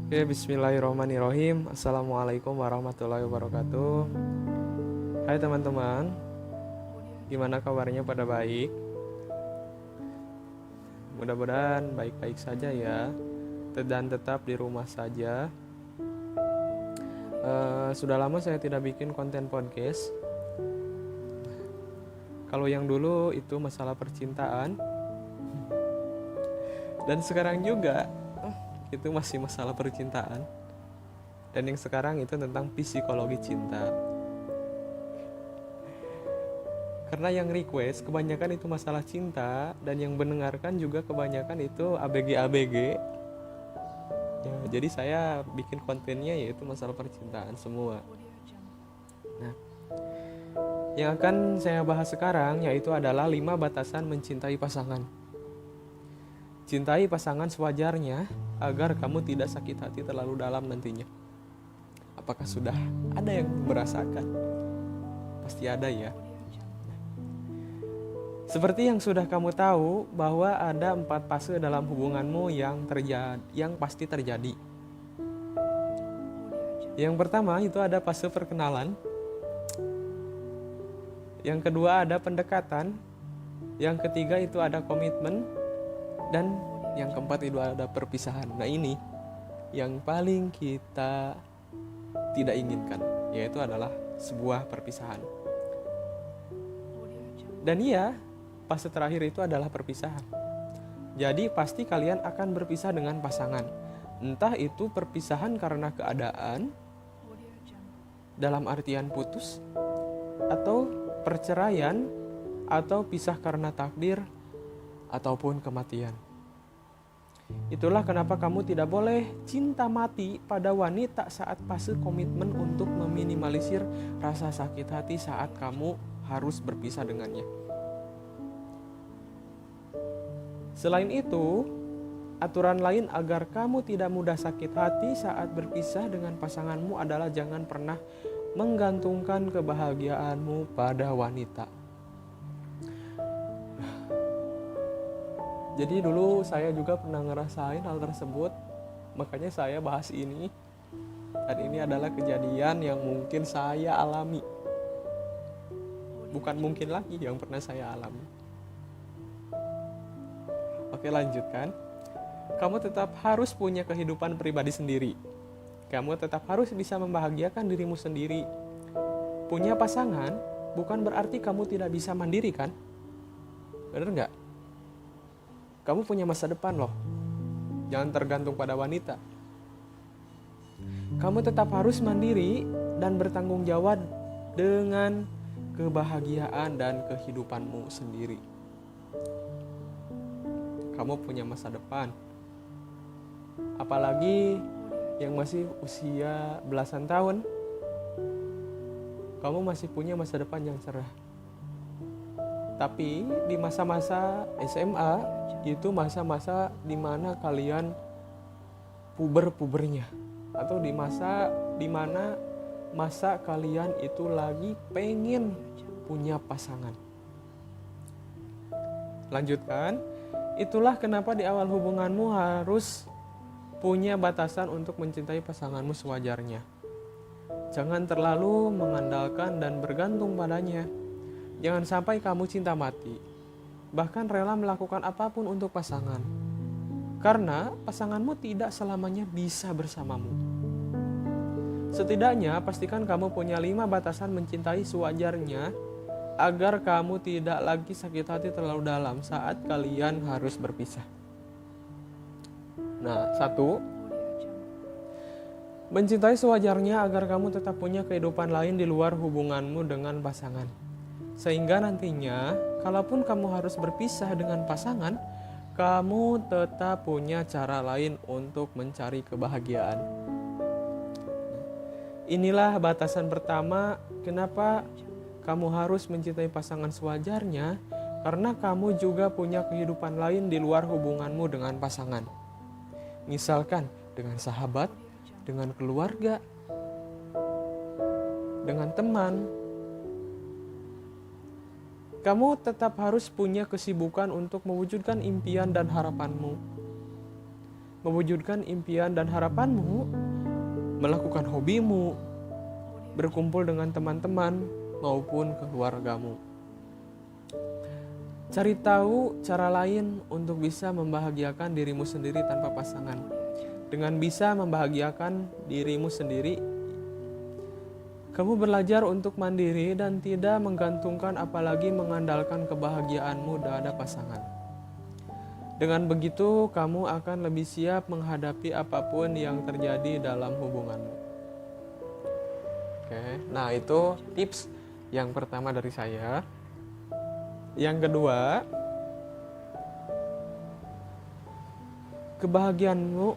Oke, bismillahirrahmanirrahim. Assalamualaikum warahmatullahi wabarakatuh. Hai teman-teman, gimana kabarnya pada baik? Mudah-mudahan baik-baik saja ya, dan tetap di rumah saja. Sudah lama saya tidak bikin konten podcast. Kalau yang dulu itu masalah percintaan, dan sekarang juga itu masih masalah percintaan. Dan yang sekarang itu tentang psikologi cinta. Karena yang request kebanyakan itu masalah cinta, dan yang mendengarkan juga kebanyakan itu ABG-ABG. Ya, jadi saya bikin kontennya yaitu masalah percintaan semua. Nah, yang akan saya bahas sekarang yaitu adalah 5 batasan mencintai pasangan. Cintai pasangan sewajarnya agar kamu tidak sakit hati terlalu dalam nantinya. Apakah sudah ada yang merasakan? Pasti ada ya. Seperti yang sudah kamu tahu bahwa ada 4 fase dalam hubunganmu yang pasti terjadi. Yang pertama itu ada fase perkenalan. Yang kedua ada pendekatan. Yang ketiga itu ada komitmen. Dan yang keempat itu ada perpisahan. Nah ini yang paling kita tidak inginkan, yaitu adalah sebuah perpisahan. Dan iya, fase terakhir itu adalah perpisahan. Jadi pasti kalian akan berpisah dengan pasangan. Entah itu perpisahan karena keadaan, dalam artian putus, atau perceraian, atau pisah karena takdir, ataupun kematian. Itulah kenapa kamu tidak boleh cinta mati pada wanita saat fase komitmen untuk meminimalisir rasa sakit hati saat kamu harus berpisah dengannya. Selain itu, aturan lain agar kamu tidak mudah sakit hati saat berpisah dengan pasanganmu adalah jangan pernah menggantungkan kebahagiaanmu pada wanita. Jadi dulu saya juga pernah ngerasain hal tersebut, makanya saya bahas ini. Dan ini adalah kejadian yang mungkin saya alami. Bukan mungkin lagi yang pernah saya alami. Oke, lanjutkan. Kamu tetap harus punya kehidupan pribadi sendiri. Kamu tetap harus bisa membahagiakan dirimu sendiri. Punya pasangan bukan berarti kamu tidak bisa mandiri kan? Bener nggak? Kamu punya masa depan loh. Jangan tergantung pada wanita. Kamu tetap harus mandiri dan bertanggung jawab dengan kebahagiaan dan kehidupanmu sendiri. Kamu punya masa depan. Apalagi yang masih usia belasan tahun. Kamu masih punya masa depan yang cerah. Tapi di masa-masa SMA itu masa-masa dimana kalian puber-pubernya, atau di mana masa kalian itu lagi pengen punya pasangan. Lanjutkan. Itulah kenapa di awal hubunganmu harus punya batasan untuk mencintai pasanganmu sewajarnya. Jangan terlalu mengandalkan dan bergantung padanya. Jangan sampai kamu cinta mati, bahkan rela melakukan apapun untuk pasangan. Karena pasanganmu tidak selamanya bisa bersamamu. Setidaknya pastikan kamu punya 5 batasan mencintai sewajarnya agar kamu tidak lagi sakit hati terlalu dalam saat kalian harus berpisah. Nah, 1. Mencintai sewajarnya agar kamu tetap punya kehidupan lain di luar hubunganmu dengan pasangan. Sehingga nantinya, kalaupun kamu harus berpisah dengan pasangan, kamu tetap punya cara lain untuk mencari kebahagiaan. Inilah batasan pertama kenapa kamu harus mencintai pasangan sewajarnya, karena kamu juga punya kehidupan lain di luar hubunganmu dengan pasangan. Misalkan dengan sahabat, dengan keluarga, dengan teman. Kamu tetap harus punya kesibukan untuk mewujudkan impian dan harapanmu. mewujudkan impian dan harapanmu, melakukan hobimu, berkumpul dengan teman-teman maupun keluargamu. Cari tahu cara lain untuk bisa membahagiakan dirimu sendiri tanpa pasangan. Dengan bisa membahagiakan dirimu sendiri, kamu belajar untuk mandiri dan tidak menggantungkan apalagi mengandalkan kebahagiaanmu pada pasangan. Dengan begitu, kamu akan lebih siap menghadapi apapun yang terjadi dalam hubunganmu. Oke, nah itu tips yang pertama dari saya. Yang kedua, kebahagiaanmu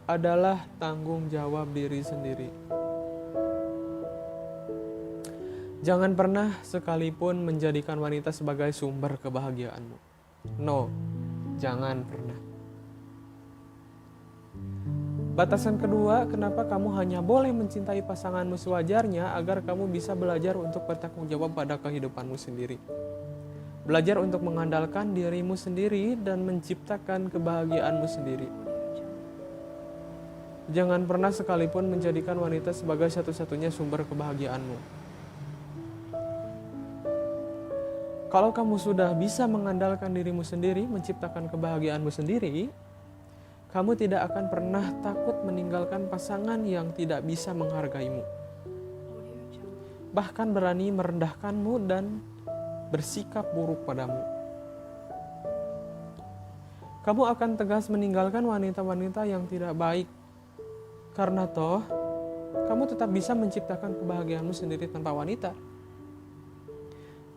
adalah tanggung jawab diri sendiri. Jangan pernah sekalipun menjadikan wanita sebagai sumber kebahagiaanmu. No, jangan pernah. Batasan kedua, kenapa kamu hanya boleh mencintai pasanganmu sewajarnya agar kamu bisa belajar untuk bertanggung jawab pada kehidupanmu sendiri. Belajar untuk mengandalkan dirimu sendiri dan menciptakan kebahagiaanmu sendiri. Jangan pernah sekalipun menjadikan wanita sebagai satu-satunya sumber kebahagiaanmu. Kalau kamu sudah bisa mengandalkan dirimu sendiri, menciptakan kebahagiaanmu sendiri, kamu tidak akan pernah takut meninggalkan pasangan yang tidak bisa menghargaimu. Bahkan berani merendahkanmu dan bersikap buruk padamu. Kamu akan tegas meninggalkan wanita-wanita yang tidak baik. Karena toh, kamu tetap bisa menciptakan kebahagiaanmu sendiri tanpa wanita.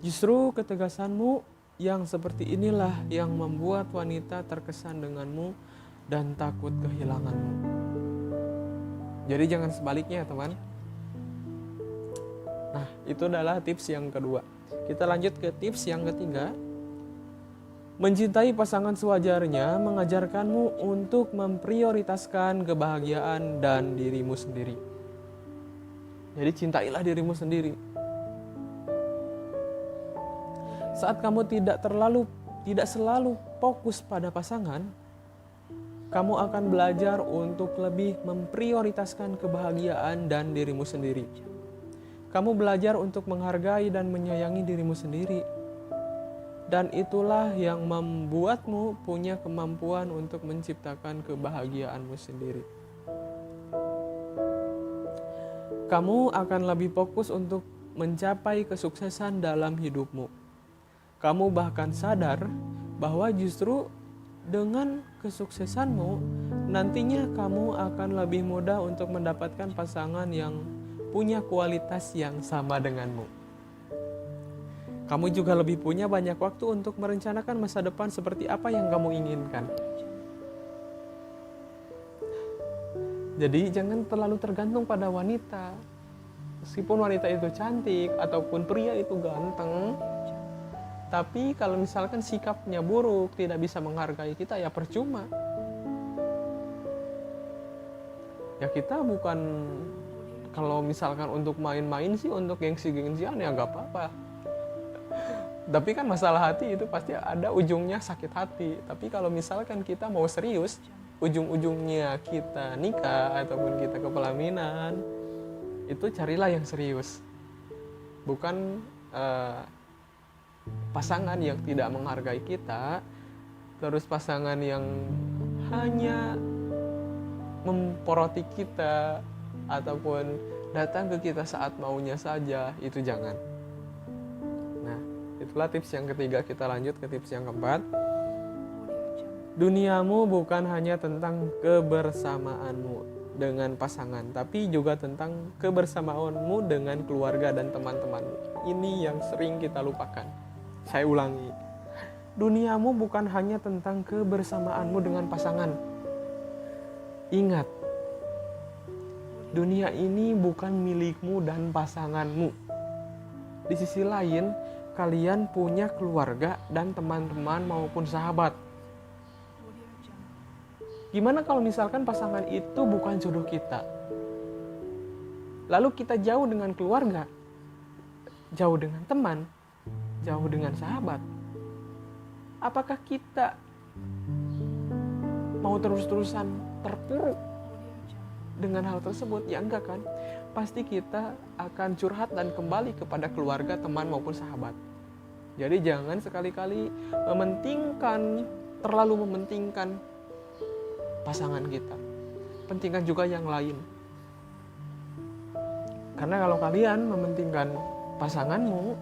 Justru ketegasanmu yang seperti inilah yang membuat wanita terkesan denganmu dan takut kehilanganmu. Jadi jangan sebaliknya, teman. Nah, itu adalah tips yang kedua. Kita lanjut ke tips yang ketiga. Mencintai pasangan sewajarnya mengajarkanmu untuk memprioritaskan kebahagiaan dan dirimu sendiri. Jadi cintailah dirimu sendiri. Saat kamu tidak selalu fokus pada pasangan, kamu akan belajar untuk lebih memprioritaskan kebahagiaan dan dirimu sendiri. Kamu belajar untuk menghargai dan menyayangi dirimu sendiri. Dan itulah yang membuatmu punya kemampuan untuk menciptakan kebahagiaanmu sendiri. Kamu akan lebih fokus untuk mencapai kesuksesan dalam hidupmu. Kamu bahkan sadar bahwa justru dengan kesuksesanmu, nantinya kamu akan lebih mudah untuk mendapatkan pasangan yang punya kualitas yang sama denganmu. Kamu juga lebih punya banyak waktu untuk merencanakan masa depan seperti apa yang kamu inginkan. Jadi jangan terlalu tergantung pada wanita. Meskipun wanita itu cantik ataupun pria itu ganteng, tapi kalau misalkan sikapnya buruk, tidak bisa menghargai kita, ya percuma. Ya kita bukan, kalau misalkan untuk main-main sih, untuk gengsi-gengsian ya gak apa-apa. Tapi kan masalah hati itu pasti ada ujungnya sakit hati. Tapi kalau misalkan kita mau serius, ujung-ujungnya kita nikah ataupun kita ke pelaminan, itu carilah yang serius. Bukan pasangan yang tidak menghargai kita, terus pasangan yang hanya memporoti kita ataupun datang ke kita saat maunya saja, itu jangan. Nah, itulah tips yang ketiga. Kita lanjut ke tips yang keempat. Duniamu bukan hanya tentang kebersamaanmu dengan pasangan, tapi juga tentang kebersamaanmu dengan keluarga dan teman-temanmu. Ini yang sering kita lupakan. Saya ulangi. Duniamu bukan hanya tentang kebersamaanmu dengan pasangan. Ingat, dunia ini bukan milikmu dan pasanganmu. Di sisi lain, kalian punya keluarga dan teman-teman maupun sahabat. Gimana kalau misalkan pasangan itu bukan jodoh kita? Lalu kita jauh dengan keluarga, jauh dengan teman, jauh dengan sahabat. Apakah kita mau terus-terusan terpuruk dengan hal tersebut? Ya enggak kan? Pasti kita akan curhat dan kembali kepada keluarga, teman maupun sahabat. Jadi jangan sekali-kali terlalu mementingkan pasangan kita. Pentingkan juga yang lain. Karena kalau kalian mementingkan pasanganmu,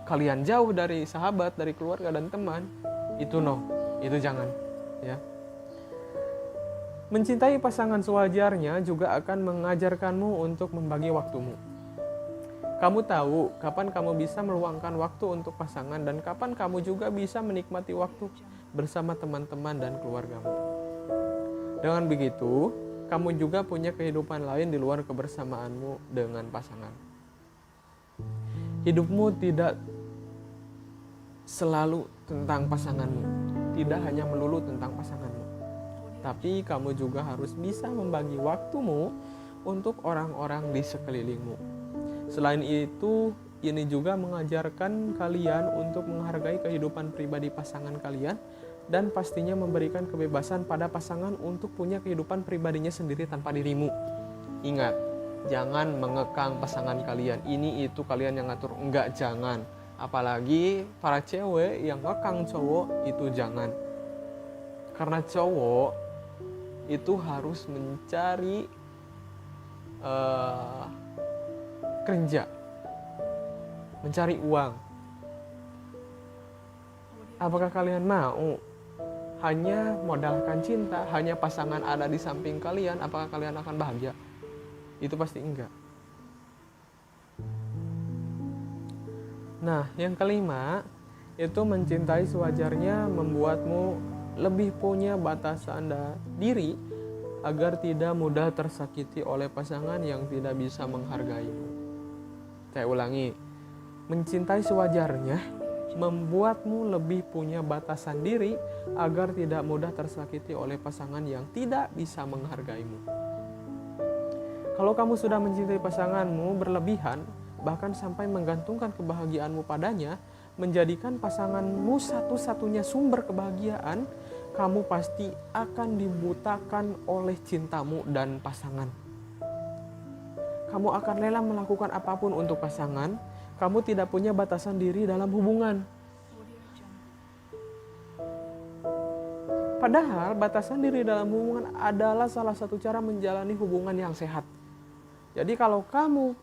kalian jauh dari sahabat, dari keluarga dan teman, itu jangan, ya. Mencintai pasangan sewajarnya juga akan mengajarkanmu untuk membagi waktumu. Kamu tahu kapan kamu bisa meluangkan waktu untuk pasangan dan kapan kamu juga bisa menikmati waktu bersama teman-teman dan keluargamu. Dengan begitu, kamu juga punya kehidupan lain di luar kebersamaanmu dengan pasangan. Hidupmu tidak selalu tentang pasanganmu, tidak hanya melulu tentang pasanganmu. Tapi kamu juga harus bisa membagi waktumu untuk orang-orang di sekelilingmu. Selain itu, ini juga mengajarkan kalian untuk menghargai kehidupan pribadi pasangan kalian dan pastinya memberikan kebebasan pada pasangan untuk punya kehidupan pribadinya sendiri tanpa dirimu. Ingat, jangan mengekang pasangan kalian. Ini itu kalian yang ngatur. Enggak, jangan. Apalagi para cewek yang ngekang cowok, itu jangan. Karena cowok itu harus mencari kerja, mencari uang. Apakah kalian mau hanya modalkan cinta, hanya pasangan ada di samping kalian? Apakah kalian akan bahagia? Itu pasti enggak. Nah, yang kelima, itu mencintai sewajarnya membuatmu lebih punya batasan diri agar tidak mudah tersakiti oleh pasangan yang tidak bisa menghargaimu. Saya ulangi, mencintai sewajarnya membuatmu lebih punya batasan diri agar tidak mudah tersakiti oleh pasangan yang tidak bisa menghargaimu. Kalau kamu sudah mencintai pasanganmu berlebihan, bahkan sampai menggantungkan kebahagiaanmu padanya, menjadikan pasanganmu satu-satunya sumber kebahagiaan, kamu pasti akan dibutakan oleh cintamu dan pasangan. Kamu akan rela melakukan apapun untuk pasangan. Kamu tidak punya batasan diri dalam hubungan. Padahal batasan diri dalam hubungan adalah salah satu cara menjalani hubungan yang sehat. Jadi kalau kamu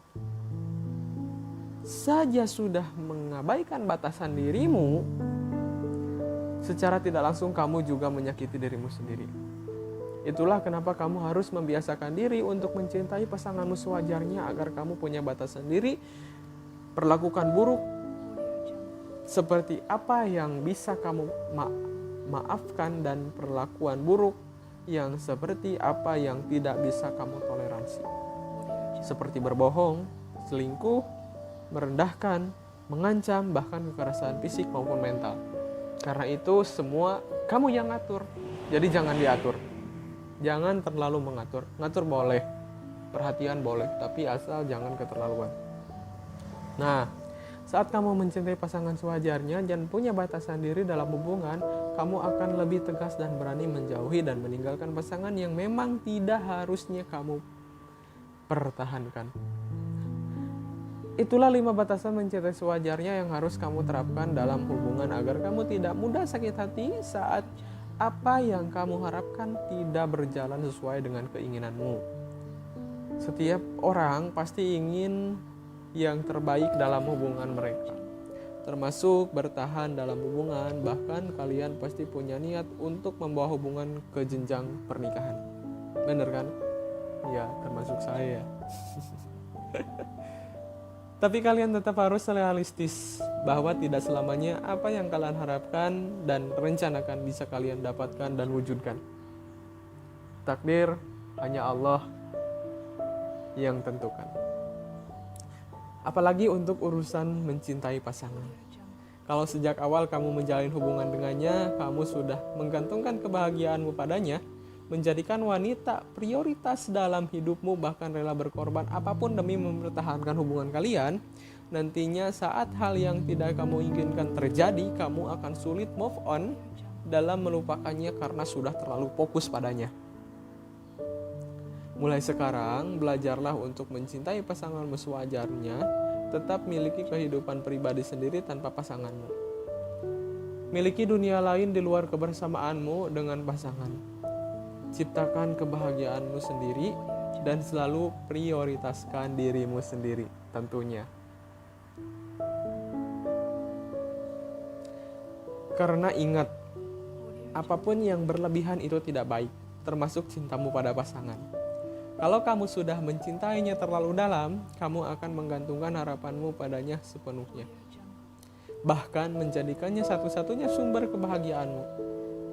saja sudah mengabaikan batasan dirimu, secara tidak langsung kamu juga menyakiti dirimu sendiri. Itulah kenapa kamu harus membiasakan diri untuk mencintai pasanganmu sewajarnya agar kamu punya batasan diri. Perlakukan buruk seperti apa yang bisa kamu maafkan dan perlakuan buruk yang seperti apa yang tidak bisa kamu toleransi. Seperti berbohong, selingkuh, merendahkan, mengancam, bahkan kekerasan fisik maupun mental. Karena itu semua kamu yang ngatur. Jadi jangan diatur. Jangan terlalu mengatur. Ngatur boleh, perhatian boleh, tapi asal jangan keterlaluan. Nah, saat kamu mencintai pasangan sewajarnya dan punya batasan diri dalam hubungan, kamu akan lebih tegas dan berani menjauhi dan meninggalkan pasangan yang memang tidak harusnya kamu pertahankan. Itulah 5 batasan mencintai sewajarnya yang harus kamu terapkan dalam hubungan agar kamu tidak mudah sakit hati saat apa yang kamu harapkan tidak berjalan sesuai dengan keinginanmu. Setiap orang pasti ingin yang terbaik dalam hubungan mereka, termasuk bertahan dalam hubungan. Bahkan kalian pasti punya niat untuk membawa hubungan ke jenjang pernikahan. Bener kan? Ya, termasuk saya. Tapi kalian tetap harus realistis bahwa tidak selamanya apa yang kalian harapkan dan rencanakan bisa kalian dapatkan dan wujudkan. Takdir hanya Allah yang tentukan. Apalagi untuk urusan mencintai pasangan. Kalau sejak awal kamu menjalin hubungan dengannya, kamu sudah menggantungkan kebahagiaanmu padanya, menjadikan wanita prioritas dalam hidupmu, bahkan rela berkorban apapun demi mempertahankan hubungan kalian, nantinya saat hal yang tidak kamu inginkan terjadi, kamu akan sulit move on dalam melupakannya karena sudah terlalu fokus padanya. Mulai sekarang, belajarlah untuk mencintai pasanganmu sewajarnya, tetap miliki kehidupan pribadi sendiri tanpa pasanganmu. Miliki dunia lain di luar kebersamaanmu dengan pasangan. Ciptakan kebahagiaanmu sendiri dan selalu prioritaskan dirimu sendiri tentunya. Karena ingat, apapun yang berlebihan itu tidak baik, termasuk cintamu pada pasangan. Kalau kamu sudah mencintainya terlalu dalam, kamu akan menggantungkan harapanmu padanya sepenuhnya. Bahkan menjadikannya satu-satunya sumber kebahagiaanmu.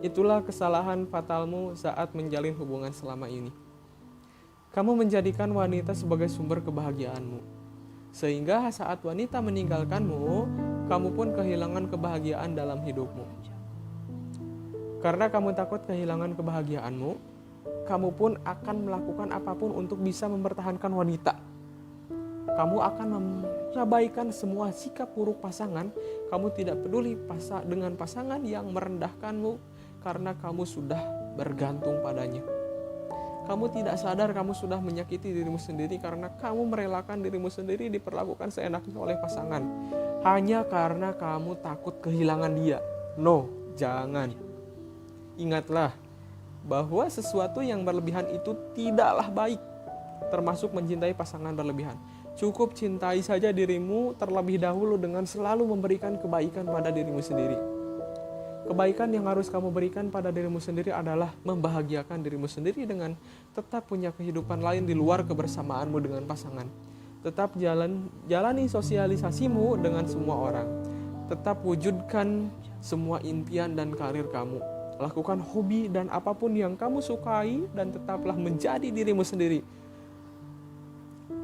Itulah kesalahan fatalmu saat menjalin hubungan selama ini. Kamu menjadikan wanita sebagai sumber kebahagiaanmu. Sehingga saat wanita meninggalkanmu, kamu pun kehilangan kebahagiaan dalam hidupmu. Karena kamu takut kehilangan kebahagiaanmu, kamu pun akan melakukan apapun untuk bisa mempertahankan wanita. Kamu akan mengabaikan semua sikap buruk pasangan. Kamu tidak peduli dengan pasangan yang merendahkanmu karena kamu sudah bergantung padanya. Kamu tidak sadar kamu sudah menyakiti dirimu sendiri karena kamu merelakan dirimu sendiri diperlakukan seenaknya oleh pasangan. Hanya karena kamu takut kehilangan dia. No, jangan. Ingatlah bahwa sesuatu yang berlebihan itu tidaklah baik, termasuk mencintai pasangan berlebihan. Cukup cintai saja dirimu terlebih dahulu dengan selalu memberikan kebaikan pada dirimu sendiri. Kebaikan yang harus kamu berikan pada dirimu sendiri adalah membahagiakan dirimu sendiri dengan tetap punya kehidupan lain di luar kebersamaanmu dengan pasangan. Tetap jalani sosialisasimu dengan semua orang. Tetap wujudkan semua impian dan karir kamu. Lakukan hobi dan apapun yang kamu sukai dan tetaplah menjadi dirimu sendiri.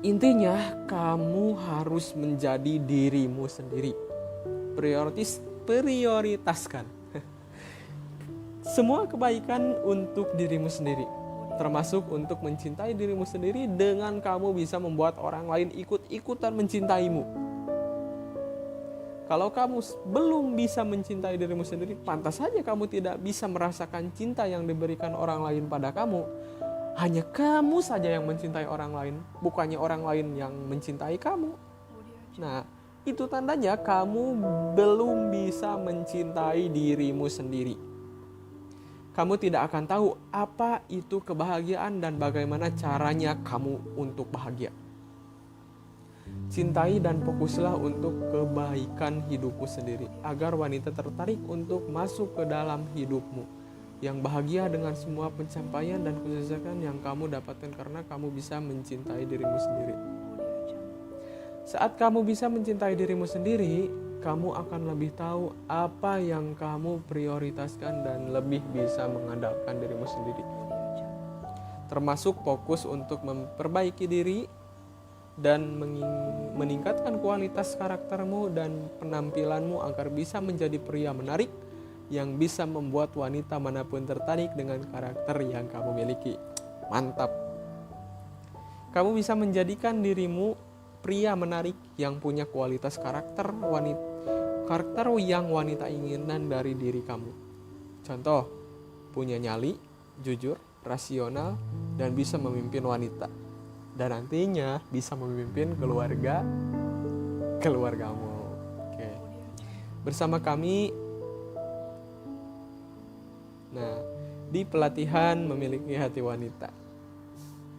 Intinya, kamu harus menjadi dirimu sendiri. Prioritaskan semua kebaikan untuk dirimu sendiri, termasuk untuk mencintai dirimu sendiri dengan kamu bisa membuat orang lain ikut-ikutan mencintaimu. Kalau kamu belum bisa mencintai dirimu sendiri, pantas saja kamu tidak bisa merasakan cinta yang diberikan orang lain pada kamu. Hanya kamu saja yang mencintai orang lain, bukannya orang lain yang mencintai kamu. Nah, itu tandanya kamu belum bisa mencintai dirimu sendiri. Kamu tidak akan tahu apa itu kebahagiaan dan bagaimana caranya kamu untuk bahagia. Cintai dan fokuslah untuk kebaikan hidupmu sendiri, agar wanita tertarik untuk masuk ke dalam hidupmu, yang bahagia dengan semua pencapaian dan kesuksesan yang kamu dapatkan karena kamu bisa mencintai dirimu sendiri. Saat kamu bisa mencintai dirimu sendiri, kamu akan lebih tahu apa yang kamu prioritaskan dan lebih bisa mengandalkan dirimu sendiri. Termasuk fokus untuk memperbaiki diri dan meningkatkan kualitas karaktermu dan penampilanmu agar bisa menjadi pria menarik yang bisa membuat wanita manapun tertarik dengan karakter yang kamu miliki. Mantap. Kamu bisa menjadikan dirimu pria menarik yang punya kualitas karakter yang wanita inginkan dari diri kamu. Contoh, punya nyali, jujur, rasional, dan bisa memimpin wanita. Dan nantinya bisa memimpin keluargamu. Oke. Bersama kami, di pelatihan memiliki hati wanita.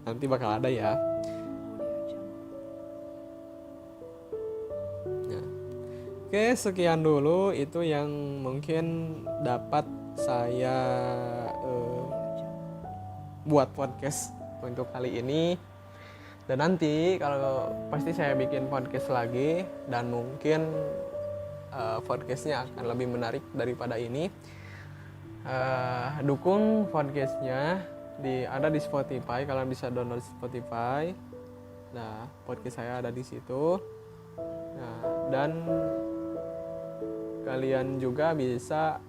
Nanti bakal ada ya. Oke, sekian dulu itu yang mungkin dapat saya buat podcast untuk kali ini. Dan nanti kalau pasti saya bikin podcast lagi dan mungkin podcastnya akan lebih menarik daripada ini. Dukung podcastnya ada di Spotify, kalian bisa download Spotify. Nah, podcast saya ada di situ. Nah, dan kalian juga bisa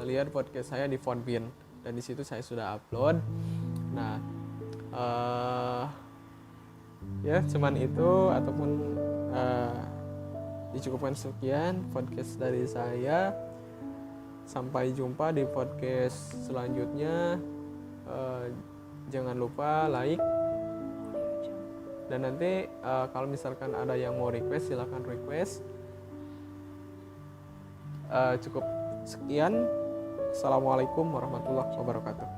lihat podcast saya di Podbean dan di situ saya sudah upload. Nah, ya cuman itu ataupun dicukupkan sekian podcast dari saya. Sampai jumpa di podcast selanjutnya. Jangan lupa like, dan nanti kalau misalkan ada yang mau request silahkan request. Cukup sekian. Assalamualaikum warahmatullahi wabarakatuh.